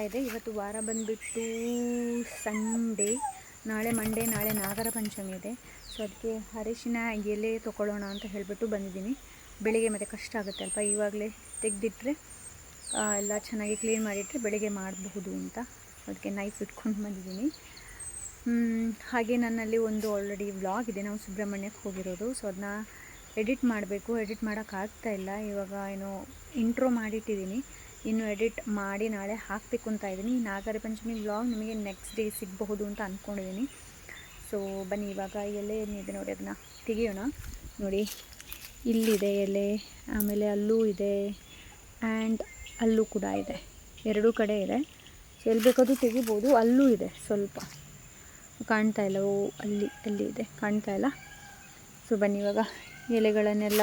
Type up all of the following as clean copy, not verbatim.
ಇದೆ. ಇವತ್ತು ವಾರ ಬಂದುಬಿಟ್ಟು ಸಂಡೇ, ನಾಳೆ ಮಂಡೇ, ನಾಳೆ ನಾಗರ ಪಂಚಮಿ ಇದೆ. ಸೊ ಅದಕ್ಕೆ ಅರಿಶಿನ ಎಲೆ ತೊಗೊಳ್ಳೋಣ ಅಂತ ಹೇಳಿಬಿಟ್ಟು ಬಂದಿದ್ದೀನಿ. ಬೆಳಿಗ್ಗೆ ಮತ್ತು ಕಷ್ಟ ಆಗುತ್ತೆ ಅಲ್ಪ, ಇವಾಗಲೇ ತೆಗೆದಿಟ್ಟರೆ ಎಲ್ಲ ಚೆನ್ನಾಗಿ ಕ್ಲೀನ್ ಮಾಡಿಟ್ಟರೆ ಬೆಳಿಗ್ಗೆ ಮಾಡಬಹುದು ಅಂತ ಅದಕ್ಕೆ ನೈಫ್ ಇಟ್ಕೊಂಡು ಬಂದಿದ್ದೀನಿ. ಹಾಗೆ ನನ್ನಲ್ಲಿ ಒಂದು ಆಲ್ರೆಡಿ ವ್ಲಾಗ್ ಇದೆ, ನಾವು ಸುಬ್ರಹ್ಮಣ್ಯಕ್ಕೆ ಹೋಗಿರೋದು. ಸೊ ಅದನ್ನ ಎಡಿಟ್ ಮಾಡಬೇಕು, ಎಡಿಟ್ ಮಾಡೋಕ್ಕಾಗ್ತಾಯಿಲ್ಲ. ಇವಾಗ ಏನೋ ಇಂಟ್ರೋ ಮಾಡಿಟ್ಟಿದ್ದೀನಿ, ಇನ್ನು ಎಡಿಟ್ ಮಾಡಿ ನಾಳೆ ಹಾಕಬೇಕು ಅಂತ ಇದ್ದೀನಿ. ನಾಗರ ಪಂಚಮಿ ವ್ಲಾಗ್ ನಿಮಗೆ ನೆಕ್ಸ್ಟ್ ಡೇ ಸಿಗಬಹುದು ಅಂತ ಅಂದ್ಕೊಂಡಿದ್ದೀನಿ. ಸೊ ಬನ್ನಿ, ಇವಾಗ ಎಲೆ ಏನಿದೆ ನೋಡಿ ಅದನ್ನು ತೆಗಿಯೋಣ. ನೋಡಿ ಇಲ್ಲಿದೆ ಎಲೆ, ಆಮೇಲೆ ಅಲ್ಲೂ ಇದೆ ಆ್ಯಂಡ್ ಅಲ್ಲೂ ಕೂಡ ಇದೆ, ಎರಡೂ ಕಡೆ ಇದೆ. ಸೊ ಎಲ್ಲಿ ಬೇಕಾದರೂ ತೆಗಿಬೋದು. ಅಲ್ಲೂ ಇದೆ, ಸ್ವಲ್ಪ ಕಾಣ್ತಾ ಇಲ್ಲ, ಅಲ್ಲಿ ಇದೆ, ಕಾಣ್ತಾ ಇಲ್ಲ. ಸೊ ಬನ್ನಿ ಇವಾಗ ಎಲೆಗಳನ್ನೆಲ್ಲ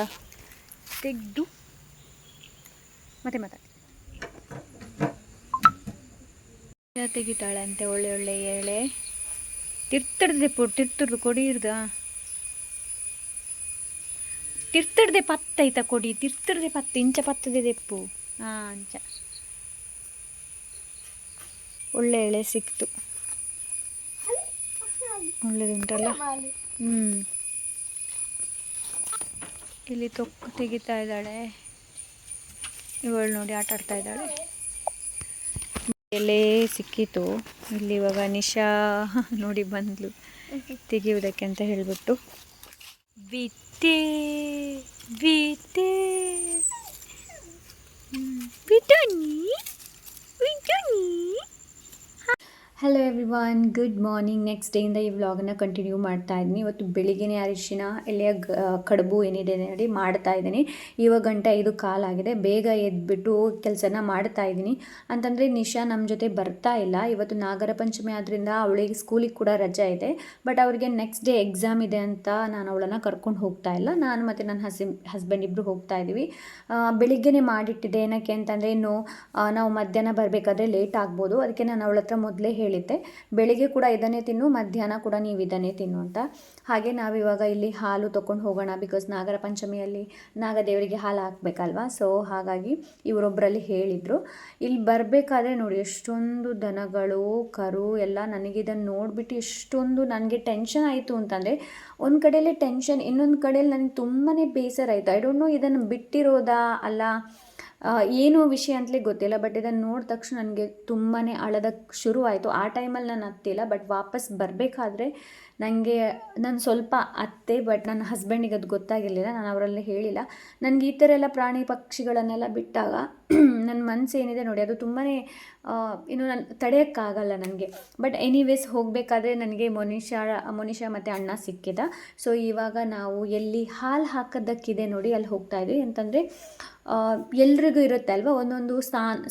ತೆಗೆದು ಮತ್ತೆ ತೆಗಿತಾಳೆ ಅಂತೆ. ಒಳ್ಳೆ ಎಳೆ ತಿರ್ತಡ್ದು ಕೊಡಿ ಇರ್ದ ತಿರ್ತಡ್ದೆ ಪತ್ತೈತ ಕೊಡಿ, ತಿರ್ತಡ್ದೆ ಪತ್ತು ಇಂಚ ಪತ್ತದೆ ದೆಪ್ಪು. ಅಂಚ ಒಳ್ಳೆ ಎಳೆ ಸಿಕ್ತು, ಒಳ್ಳೆದುಂಟಲ್ಲ. ಇಲ್ಲಿ ತೊಕ್ಕು ತೆಗಿತಾ ಇದ್ದಾಳೆ ಇವಳು, ನೋಡಿ ಆಟ ಆಡ್ತಾ ಇದ್ದಾಳೆ. ಎಲೆ ಸಿಕ್ಕಿತು ಇಲ್ಲಿ. ಇವಾಗ ನಿಶಾ ನೋಡಿ ಬಂದ್ಲು ತೆಗೆಯುವುದಕ್ಕೆ ಅಂತ ಹೇಳಿಬಿಟ್ಟು. ಬಿಟ್ಟೆ hello everyone, good morning. Next ಡೇಯಿಂದ ಈ ವ್ಲಾಗನ್ನು ಕಂಟಿನ್ಯೂ ಮಾಡ್ತಾ ಇದ್ದೀನಿ. ಇವತ್ತು ಬೆಳಿಗ್ಗೆನೇ ಅರಿಶಿನ ಎಲೆಯ ಕಡುಬು ಏನಿದೆ ನೋಡಿ ಮಾಡ್ತಾ ಇದ್ದೀನಿ. ಇವಾಗ 5:15 ಆಗಿದೆ. ಬೇಗ ಎದ್ಬಿಟ್ಟು ಕೆಲಸನ ಮಾಡ್ತಾ ಇದ್ದೀನಿ. ಅಂತಂದರೆ ನಿಶಾ ನಮ್ಮ ಜೊತೆ ಬರ್ತಾ ಇಲ್ಲ. ಇವತ್ತು ನಾಗರ ಪಂಚಮಿ ಆದ್ದರಿಂದ ಅವಳಿಗೆ ಸ್ಕೂಲಿಗೆ ಕೂಡ ರಜೆ ಇದೆ. ಬಟ್ ಅವ್ರಿಗೆ ನೆಕ್ಸ್ಟ್ ಡೇ ಎಕ್ಸಾಮ್ ಇದೆ ಅಂತ ನಾನು ಅವಳನ್ನು ಕರ್ಕೊಂಡು ಹೋಗ್ತಾ ಇಲ್ಲ. ನಾನು ಮತ್ತು ನನ್ನ ಹಸ್ಬೆಂಡ್ ಇಬ್ಬರು ಹೋಗ್ತಾ ಇದ್ದೀವಿ. ಬೆಳಿಗ್ಗೆನೇ ಮಾಡಿಟ್ಟಿದ್ದೆ. ಏನಕ್ಕೆ ಅಂತಂದರೆ ಇನ್ನು ನಾವು ಮಧ್ಯಾಹ್ನ ಬರಬೇಕಾದ್ರೆ ಲೇಟ್ ಆಗ್ಬೋದು. ಅದಕ್ಕೆ ನಾನು ಅವಳ ಹತ್ರ ಮೊದಲೇ ಹೇಳಿದ್ದೆ, ಬೆಳಿಗ್ಗೆ ಕೂಡ ಇದನ್ನೇ ತಿನ್ನು, ಮಧ್ಯಾಹ್ನ ಕೂಡ ನೀವು ಇದನ್ನೇ ತಿನ್ನು ಅಂತ. ಹಾಗೆ ನಾವಿವಾಗ ಇಲ್ಲಿ ಹಾಲು ತೊಗೊಂಡು ಹೋಗೋಣ, ಬಿಕಾಸ್ ನಾಗರ ಪಂಚಮಿಯಲ್ಲಿ ನಾಗದೇವರಿಗೆ ಹಾಲು ಹಾಕಬೇಕಲ್ವಾ. ಸೊ ಹಾಗಾಗಿ ಇವರೊಬ್ಬರಲ್ಲಿ ಹೇಳಿದರು. ಇಲ್ಲಿ ಬರಬೇಕಾದ್ರೆ ನೋಡಿ ಎಷ್ಟೊಂದು ದನಗಳು, ಕರು ಎಲ್ಲ. ನನಗಿದನ್ನು ನೋಡಿಬಿಟ್ಟು ಎಷ್ಟೊಂದು ನನಗೆ ಟೆನ್ಷನ್ ಆಯಿತು ಅಂತಂದರೆ, ಒಂದು ಕಡೆಯಲ್ಲೇ ಟೆನ್ಷನ್, ಇನ್ನೊಂದು ಕಡೆಯಲ್ಲಿ ನನಗೆ ತುಂಬಾ ಬೇಸರ ಆಯಿತು. ಐ ಡೋಂಟ್ ನೋ ಇದನ್ನು ಬಿಟ್ಟಿರೋದಾ ಅಲ್ಲ ಏನು ವಿಷಯ ಅಂತಲೇ ಗೊತ್ತಿಲ್ಲ. ಬಟ್ ಇದನ್ನು ನೋಡಿದ ತಕ್ಷಣ ನನಗೆ ತುಂಬಾ ಅಳೋದಕ್ಕೆ ಶುರು ಆಯಿತು. ಆ ಟೈಮಲ್ಲಿ ನಾನು ಅತ್ತಿಲ್ಲ, ಬಟ್ ವಾಪಸ್ ಬರಬೇಕಾದ್ರೆ ನಾನು ಸ್ವಲ್ಪ ಅತ್ತೆ. ಬಟ್ ನನ್ನ ಹಸ್ಬೆಂಡಿಗೆ ಅದು ಗೊತ್ತಾಗಿರಲಿಲ್ಲ, ನಾನು ಅವರಲ್ಲಿ ಹೇಳಿಲ್ಲ. ನನಗೆ ಈ ಥರ ಎಲ್ಲ ಪ್ರಾಣಿ ಪಕ್ಷಿಗಳನ್ನೆಲ್ಲ ಬಿಟ್ಟಾಗ ನನ್ನ ಮನಸ್ಸು ಏನಿದೆ ನೋಡಿ, ಅದು ತುಂಬಾ ಇನ್ನು ನಾನು ತಡೆಯೋಕ್ಕಾಗಲ್ಲ ನನಗೆ. ಬಟ್ ಎನಿವೇಸ್ ಹೋಗಬೇಕಾದ್ರೆ ನನಗೆ ಮೊನಿಷಾ ಮತ್ತು ಅಣ್ಣ ಸಿಕ್ಕಿದ. ಸೊ ಇವಾಗ ನಾವು ಎಲ್ಲಿ ಹಾಲು ಹಾಕೋದಕ್ಕಿದೆ ನೋಡಿ ಅಲ್ಲಿ ಹೋಗ್ತಾಯಿದ್ವಿ. ಅಂತಂದರೆ ಎಲ್ರಿಗೂ ಇರುತ್ತೆ ಅಲ್ವಾ ಒಂದೊಂದು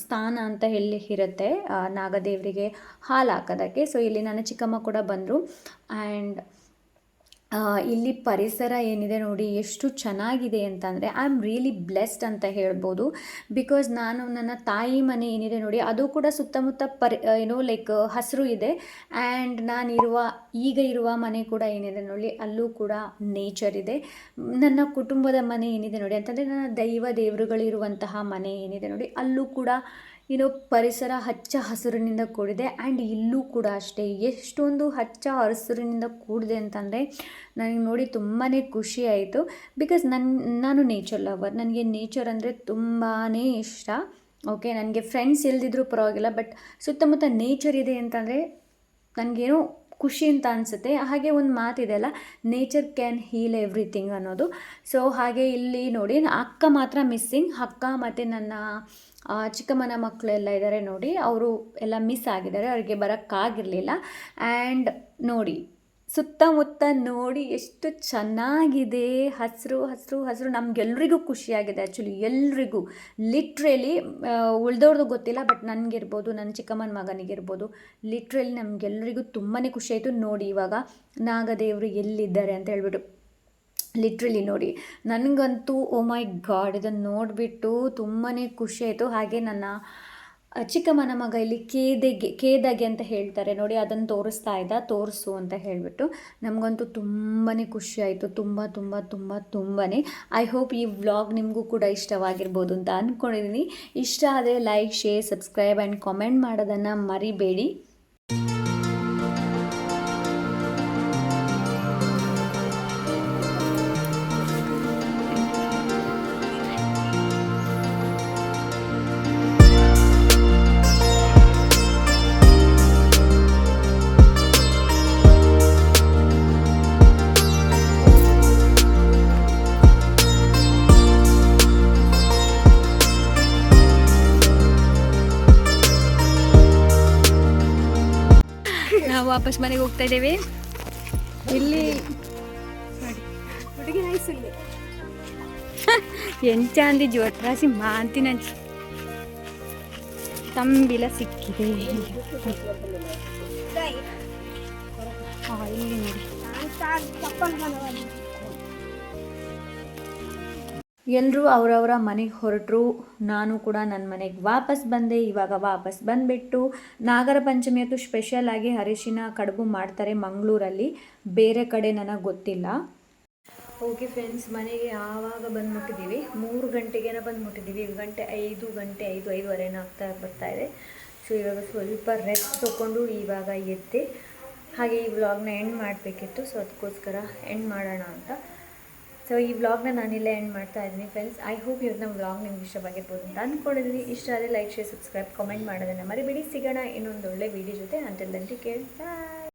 ಸ್ಥಾನ ಅಂತ ಹೇಳಿ ಇರುತ್ತೆ ನಾಗದೇವರಿಗೆ ಹಾಲು ಹಾಕೋದಕ್ಕೆ. ಸೊ ಇಲ್ಲಿ ನನ್ನ ಚಿಕ್ಕಮ್ಮ ಕೂಡ ಬಂದರು. ಆ್ಯಂಡ್ ಇಲ್ಲಿ ಪರಿಸರ ಏನಿದೆ ನೋಡಿ ಎಷ್ಟು ಚೆನ್ನಾಗಿದೆ ಅಂತಂದರೆ ಐ ಆಮ್ ರಿಯಲಿ ಬ್ಲೆಸ್ಡ್ ಅಂತ ಹೇಳ್ಬೋದು. ಬಿಕಾಸ್ ನಾನು ನನ್ನ ತಾಯಿ ಮನೆ ಏನಿದೆ ನೋಡಿ, ಅದು ಕೂಡ ಸುತ್ತಮುತ್ತ ಲೈಕ್ ಹಸಿರು ಇದೆ. ಆ್ಯಂಡ್ ಈಗ ಇರುವ ಮನೆ ಕೂಡ ಏನಿದೆ ನೋಡಿ, ಅಲ್ಲೂ ಕೂಡ ನೇಚರ್ ಇದೆ. ನನ್ನ ಕುಟುಂಬದ ಮನೆ ಏನಿದೆ ನೋಡಿ ಅಂತಂದರೆ, ನನ್ನ ದೇವರುಗಳಿರುವಂತಹ ಮನೆ ಏನಿದೆ ನೋಡಿ, ಅಲ್ಲೂ ಕೂಡ ಪರಿಸರ ಹಚ್ಚ ಹಸಿರಿನಿಂದ ಕೂಡಿದೆ. ಆ್ಯಂಡ್ ಇಲ್ಲೂ ಕೂಡ ಅಷ್ಟೇ ಎಷ್ಟೊಂದು ಹಚ್ಚ ಹಸಿರಿನಿಂದ ಕೂಡಿದೆ ಅಂತಂದರೆ ನನಗೆ ನೋಡಿ ತುಂಬಾ ಖುಷಿ ಆಯಿತು. ಬಿಕಾಸ್ ನಾನು ನೇಚರ್ ಲವರ್, ನನಗೆ ನೇಚರ್ ಅಂದರೆ ತುಂಬಾ ಇಷ್ಟ. ಓಕೆ, ನನಗೆ ಫ್ರೆಂಡ್ಸ್ ಇಲ್ದಿದ್ರೂ ಪರವಾಗಿಲ್ಲ, ಬಟ್ ಸುತ್ತಮುತ್ತ ನೇಚರ್ ಇದೆ ಅಂತಂದರೆ ನನಗೇನೋ ಖುಷಿ ಅಂತ ಅನಿಸುತ್ತೆ. ಹಾಗೆ ಒಂದು ಮಾತಿದೆ ಅಲ್ಲ, ನೇಚರ್ ಕ್ಯಾನ್ ಹೀಲ್ ಎವ್ರಿಥಿಂಗ್ ಅನ್ನೋದು. ಸೊ ಹಾಗೆ ಇಲ್ಲಿ ನೋಡಿ ಅಕ್ಕ ಮಾತ್ರ ಮಿಸ್ಸಿಂಗ್. ಅಕ್ಕ ಮತ್ತು ನನ್ನ ಚಿಕ್ಕಮ್ಮನ ಮಕ್ಕಳೆಲ್ಲ ಇದ್ದಾರೆ ನೋಡಿ, ಅವರು ಎಲ್ಲ ಮಿಸ್ ಆಗಿದ್ದಾರೆ, ಅವರಿಗೆ ಬರೋಕ್ಕಾಗಿರಲಿಲ್ಲ. ಆ್ಯಂಡ್ ನೋಡಿ ಸುತ್ತಮುತ್ತ ನೋಡಿ ಎಷ್ಟು ಚೆನ್ನಾಗಿದೆ, ಹಸಿರು ಹಸಿರು ಹಸಿರು. ನಮಗೆಲ್ರಿಗೂ ಖುಷಿಯಾಗಿದೆ ಆ್ಯಕ್ಚುಲಿ, ಎಲ್ರಿಗೂ ಲಿಟ್ರಲಿ. ಉಳ್ದವ್ರದ್ದು ಗೊತ್ತಿಲ್ಲ, ಬಟ್ ನನಗಿರ್ಬೋದು, ನನ್ನ ಚಿಕ್ಕಮ್ಮನ ಮಗನಿಗಿರ್ಬೋದು, ಲಿಟ್ರಲಿ ನಮಗೆಲ್ರಿಗೂ ತುಂಬಾ ಖುಷಿ ಆಯಿತು. ನೋಡಿ ಇವಾಗ ನಾಗದೇವರು ಎಲ್ಲಿದ್ದಾರೆ ಅಂತ ಹೇಳ್ಬಿಟ್ಟು ಲಿಟ್ರಲಿ ನೋಡಿ ನನಗಂತೂ ಓ ಮೈ ಗಾಡ್ ಇದನ್ನು ನೋಡಿಬಿಟ್ಟು ತುಂಬಾ ಖುಷಿ ಆಯಿತು. ಹಾಗೆ ನನ್ನ ಚಿಕ್ಕಮ್ಮನ ಮಗ ಇಲ್ಲಿ ಕೇದಗೆ ಅಂತ ಹೇಳ್ತಾರೆ ನೋಡಿ, ಅದನ್ನು ತೋರಿಸ್ತಾ ಇದ್ದ, ತೋರಿಸು ಅಂತ ಹೇಳಿಬಿಟ್ಟು. ನಮಗಂತೂ ತುಂಬಾ ಖುಷಿ ಆಯಿತು, ತುಂಬಾ. ಐ ಹೋಪ್ ಈ ವ್ಲಾಗ್ ನಿಮಗೂ ಕೂಡ ಇಷ್ಟವಾಗಿರ್ಬೋದು ಅಂತ ಅಂದ್ಕೊಂಡಿದ್ದೀನಿ. ಇಷ್ಟ ಆದರೆ like, share, subscribe and comment ಮಾಡೋದನ್ನು ಮರಿಬೇಡಿ. ನಾವು ವಾಪಸ್ ಮನೆಗೆ ಹೋಗ್ತಾ ಇದ್ದೇವೆ. ಇಲ್ಲಿ ಹುಡುಗಿ ನೈಸಲ್ಲಿ ಎಂಚ ಅಂದಿ ಜೋಟ್ರಾಸಿ ಮಾಂತಿ ನಂಚಿ ತಂಬಿಲ ಸಿಕ್ಕಿದೆ. ಇಲ್ಲಿ ನೋಡಿ, ಎಲ್ಲರೂ ಅವರವರ ಮನೆಗೆ ಹೊರಟರು. ನಾನು ಕೂಡ ನನ್ನ ಮನೆಗೆ ವಾಪಸ್ ಬಂದೆ. ಇವಾಗ ವಾಪಸ್ ಬಂದುಬಿಟ್ಟು ನಾಗರ ಪಂಚಮಿ ಅಂತೂ ಸ್ಪೆಷಲ್ ಆಗಿ ಅರಿಶಿನ ಕಡುಬು ಮಾಡ್ತಾರೆ ಮಂಗಳೂರಲ್ಲಿ, ಬೇರೆ ಕಡೆ ನನಗೆ ಗೊತ್ತಿಲ್ಲ. ಓಕೆ ಫ್ರೆಂಡ್ಸ್, ಮನೆಗೆ ಆವಾಗ ಬಂದುಬಿಟ್ಟಿದ್ದೀವಿ, 3 ಗಂಟೆಗೇನ ಬಂದುಬಿಟ್ಟಿದ್ದೀವಿ. ಗಂಟೆ 5:05 ಬರ್ತಾ ಇದೆ. ಸೊ ಇವಾಗ ಸ್ವಲ್ಪ ರೆಸ್ಟ್ ತೊಗೊಂಡು ಇವಾಗ ಎದ್ದೆ. ಹಾಗೆ ಈ ವ್ಲಾಗ್ನ ಎಂಡ್ ಮಾಡಬೇಕಿತ್ತು, ಸೊ ಅದಕ್ಕೋಸ್ಕರ ಎಂಡ್ ಮಾಡೋಣ ಅಂತ. ಸೊ ಈ ವ್ಲಾಗ್ನ ನಾನಿಲ್ಲೇ ಎಂಡ್ ಮಾಡ್ತಾ ಇದ್ದೀನಿ ಫ್ರೆಂಡ್ಸ್. ಐ ಹೋಪ್ ಇವತ್ತು ನಮ್ಮ ವ್ಲಾಗ್ ನಿಮ್ಗೆ ಇಷ್ಟವಾಗಿರ್ಬೋದು ಅಂತ ಅಂದ್ಕೊಂಡಿದ್ದೀನಿ. ಇಷ್ಟ ಆದರೆ ಲೈಕ್, ಶೇರ್, ಸಬ್ಸ್ಕ್ರೈಬ್, ಕಾಮೆಂಟ್ ಮಾಡೋದನ್ನು ಮರಿಬೇಡಿ. ಸಿಗೋಣ ಇನ್ನೊಂದು ಒಳ್ಳೆ ವೀಡಿಯೋ ಜೊತೆ. ಅಂಟಿಲ್ ದೆನ್ ಟೇಕ್ ಕೇರ್, ಬಾಯ್.